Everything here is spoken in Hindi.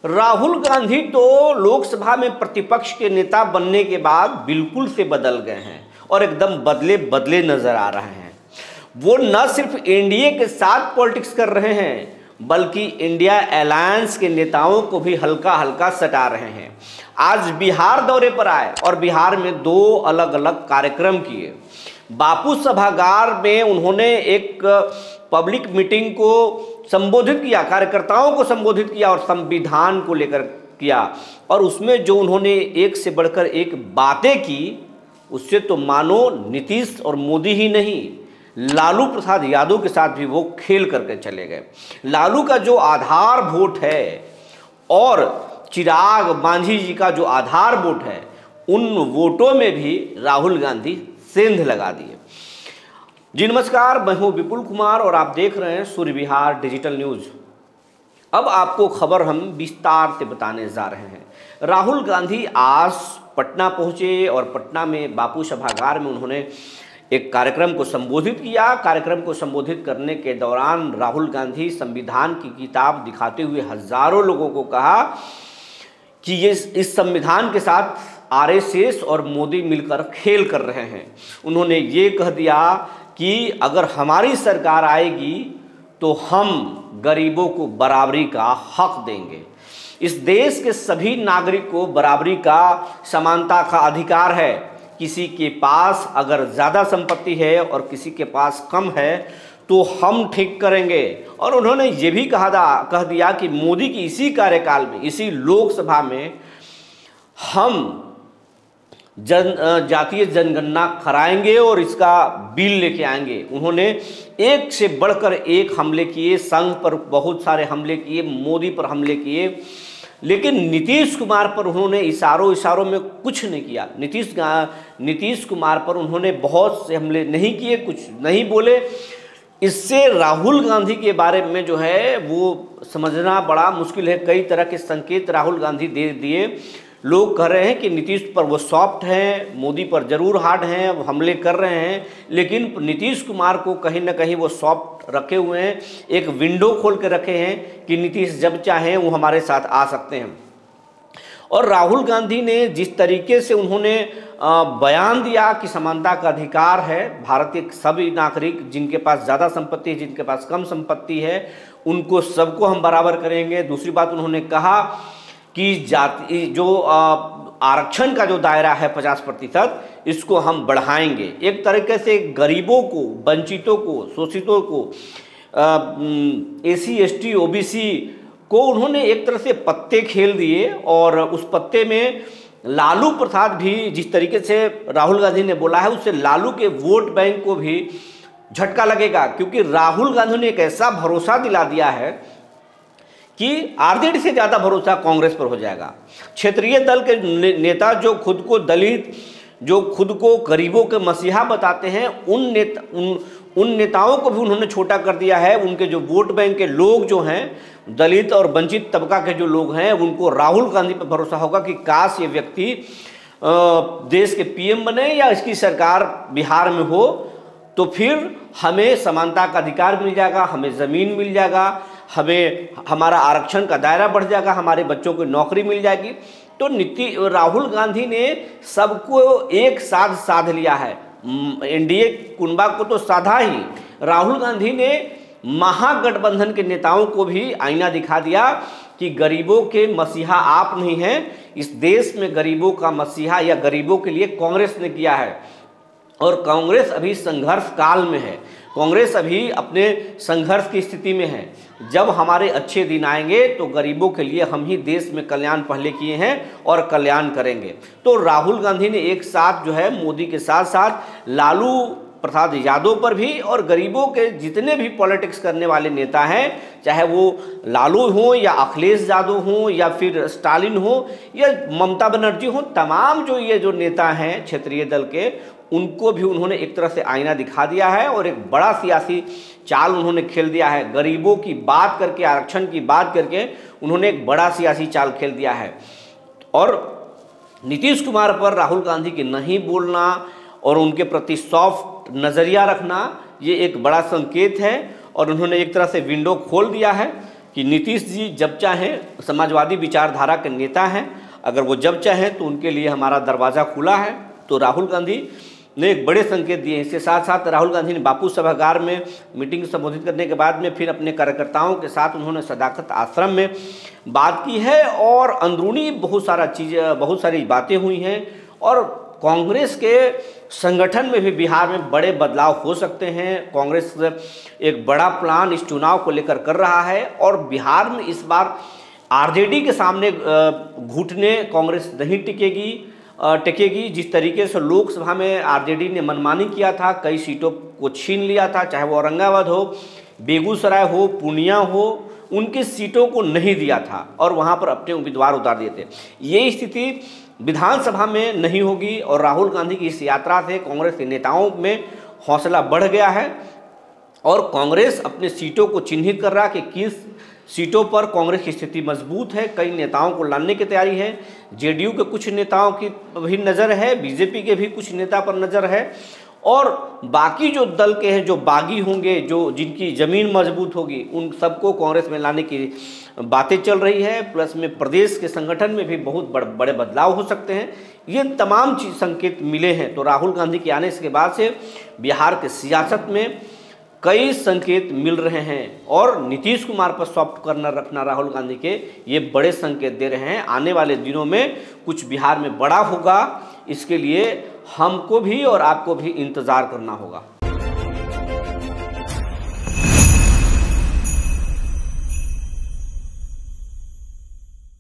राहुल गांधी तो लोकसभा में प्रतिपक्ष के नेता बनने के बाद बिल्कुल से बदल गए हैं और एकदम बदले बदले नजर आ रहे हैं। वो न सिर्फ एनडीए के साथ पॉलिटिक्स कर रहे हैं बल्कि इंडिया अलायंस के नेताओं को भी हल्का हल्का सटा रहे हैं। आज बिहार दौरे पर आए और बिहार में दो अलग अलग कार्यक्रम किए। बापू सभागार में उन्होंने एक पब्लिक मीटिंग को संबोधित किया, कार्यकर्ताओं को संबोधित किया और संविधान को लेकर किया। और उसमें जो उन्होंने एक से बढ़कर एक बातें की, उससे तो मानो नीतीश और मोदी ही नहीं, लालू प्रसाद यादव के साथ भी वो खेल करके चले गए। लालू का जो आधार वोट है और चिराग मांझी जी का जो आधार वोट है, उन वोटों में भी राहुल गांधी सेंध लगा दिए। जी नमस्कार, मैं हूं विपुल कुमार और आप देख रहे हैं सूर्य विहार डिजिटल न्यूज। अब आपको खबर हम विस्तार से बताने जा रहे हैं। राहुल गांधी आज पटना पहुंचे और पटना में बापू सभागार में उन्होंने एक कार्यक्रम को संबोधित किया। कार्यक्रम को संबोधित करने के दौरान राहुल गांधी संविधान की किताब दिखाते हुए हजारों लोगों को कहा कि ये इस संविधान के साथ आरएसएस और मोदी मिलकर खेल कर रहे हैं। उन्होंने ये कह दिया कि अगर हमारी सरकार आएगी तो हम गरीबों को बराबरी का हक देंगे। इस देश के सभी नागरिक को बराबरी का, समानता का अधिकार है। किसी के पास अगर ज़्यादा संपत्ति है और किसी के पास कम है तो हम ठीक करेंगे। और उन्होंने ये भी कह दिया कि मोदी की इसी कार्यकाल में, इसी लोकसभा में हम जातीय जनगणना कराएंगे और इसका बिल लेके आएंगे। उन्होंने एक से बढ़कर एक हमले किए, संघ पर बहुत सारे हमले किए, मोदी पर हमले किए, लेकिन नीतीश कुमार पर उन्होंने इशारों में कुछ नहीं किया। नीतीश कुमार पर उन्होंने बहुत से हमले नहीं किए, कुछ नहीं बोले। इससे राहुल गांधी के बारे में जो है वो समझना बड़ा मुश्किल है। कई तरह के संकेत राहुल गांधी दे दिए। लोग कह रहे हैं कि नीतीश पर वो सॉफ्ट हैं, मोदी पर जरूर हार्ड हैं, वो हमले कर रहे हैं, लेकिन नीतीश कुमार को कहीं ना कहीं वो सॉफ्ट रखे हुए हैं। एक विंडो खोल के रखे हैं कि नीतीश जब चाहें वो हमारे साथ आ सकते हैं। और राहुल गांधी ने जिस तरीके से उन्होंने बयान दिया कि समानता का अधिकार है, भारत के सभी नागरिक, जिनके पास ज़्यादा संपत्ति है, जिनके पास कम संपत्ति है, उनको सबको हम बराबर करेंगे। दूसरी बात उन्होंने कहा कि जाति जो आरक्षण का जो दायरा है 50%, इसको हम बढ़ाएंगे। एक तरीके से गरीबों को, वंचितों को, शोषितों को, एसी एसटी ओबीसी को उन्होंने एक तरह से पत्ते खेल दिए। और उस पत्ते में लालू प्रसाद भी, जिस तरीके से राहुल गांधी ने बोला है, उससे लालू के वोट बैंक को भी झटका लगेगा, क्योंकि राहुल गांधी ने एक ऐसा भरोसा दिला दिया है कि आरजेडी से ज़्यादा भरोसा कांग्रेस पर हो जाएगा। क्षेत्रीय दल के नेता जो खुद को दलित, जो खुद को गरीबों के मसीहा बताते हैं, उन नेताओं को भी उन्होंने छोटा कर दिया है। उनके जो वोट बैंक के लोग जो हैं, दलित और वंचित तबका के जो लोग हैं, उनको राहुल गांधी पर भरोसा होगा कि काश ये व्यक्ति देश के पीएम बने या इसकी सरकार बिहार में हो, तो फिर हमें समानता का अधिकार मिल जाएगा, हमें ज़मीन मिल जाएगा, हमें हमारा आरक्षण का दायरा बढ़ जाएगा, हमारे बच्चों को नौकरी मिल जाएगी। तो राहुल गांधी ने सबको एक साथ साध लिया है। एनडीए कुनबा को तो साधा ही, राहुल गांधी ने महागठबंधन के नेताओं को भी आईना दिखा दिया कि गरीबों के मसीहा आप नहीं हैं। इस देश में गरीबों का मसीहा या गरीबों के लिए कांग्रेस ने किया है। और कांग्रेस अभी संघर्ष काल में है, कांग्रेस अभी अपने संघर्ष की स्थिति में है। जब हमारे अच्छे दिन आएंगे तो गरीबों के लिए हम ही देश में कल्याण पहले किए हैं और कल्याण करेंगे। तो राहुल गांधी ने एक साथ जो है मोदी के साथ साथ लालू प्रसाद यादव पर भी, और गरीबों के जितने भी पॉलिटिक्स करने वाले नेता हैं, चाहे वो लालू हो या अखिलेश यादव हो या फिर स्टालिन हो या ममता बनर्जी हो, तमाम जो ये जो नेता हैं क्षेत्रीय दल के, उनको भी उन्होंने एक तरह से आईना दिखा दिया है और एक बड़ा सियासी चाल उन्होंने खेल दिया है। गरीबों की बात करके, आरक्षण की बात करके उन्होंने एक बड़ा सियासी चाल खेल दिया है। और नीतीश कुमार पर राहुल गांधी की नहीं बोलना और उनके प्रति सॉफ्ट नज़रिया रखना, ये एक बड़ा संकेत है। और उन्होंने एक तरह से विंडो खोल दिया है कि नीतीश जी जब चाहें समाजवादी विचारधारा के नेता हैं, अगर वो जब चाहें तो उनके लिए हमारा दरवाज़ा खुला है। तो राहुल गांधी ने एक बड़े संकेत दिए। इसके साथ साथ राहुल गांधी ने बापू सभागार में मीटिंग संबोधित करने के बाद में फिर अपने कार्यकर्ताओं के साथ उन्होंने सदाकत आश्रम में बात की है और अंदरूनी बहुत सारी बातें हुई हैं और कांग्रेस के संगठन में भी बिहार में बड़े बदलाव हो सकते हैं। कांग्रेस एक बड़ा प्लान इस चुनाव को लेकर कर रहा है और बिहार में इस बार आरजेडी के सामने घुटने कांग्रेस नहीं टिकेगी। जिस तरीके से लोकसभा में आरजेडी ने मनमानी किया था, कई सीटों को छीन लिया था, चाहे वो औरंगाबाद हो, बेगूसराय हो, पूर्णिया हो, उनकी सीटों को नहीं दिया था और वहाँ पर अपने उम्मीदवार उतार दिए थे। ये स्थिति विधानसभा में नहीं होगी और राहुल गांधी की इस यात्रा से कांग्रेस के नेताओं में हौसला बढ़ गया है और कांग्रेस अपने सीटों को चिन्हित कर रहा है कि किस सीटों पर कांग्रेस की स्थिति मजबूत है। कई नेताओं को लाने की तैयारी है। जेडीयू के कुछ नेताओं की भी नज़र है, बीजेपी के भी कुछ नेता पर नज़र है और बाकी जो दल के हैं, जो बागी होंगे, जो जिनकी ज़मीन मजबूत होगी, उन सबको कांग्रेस में लाने की बातें चल रही है। प्लस में प्रदेश के संगठन में भी बहुत बड़े बदलाव हो सकते हैं। ये तमाम चीज़ संकेत मिले हैं। तो राहुल गांधी के आने के बाद से बिहार के सियासत में कई संकेत मिल रहे हैं और नीतीश कुमार पर सॉफ्ट कर्नर रखना राहुल गांधी के ये बड़े संकेत दे रहे हैं। आने वाले दिनों में कुछ बिहार में बड़ा होगा, इसके लिए हमको भी और आपको भी इंतज़ार करना होगा।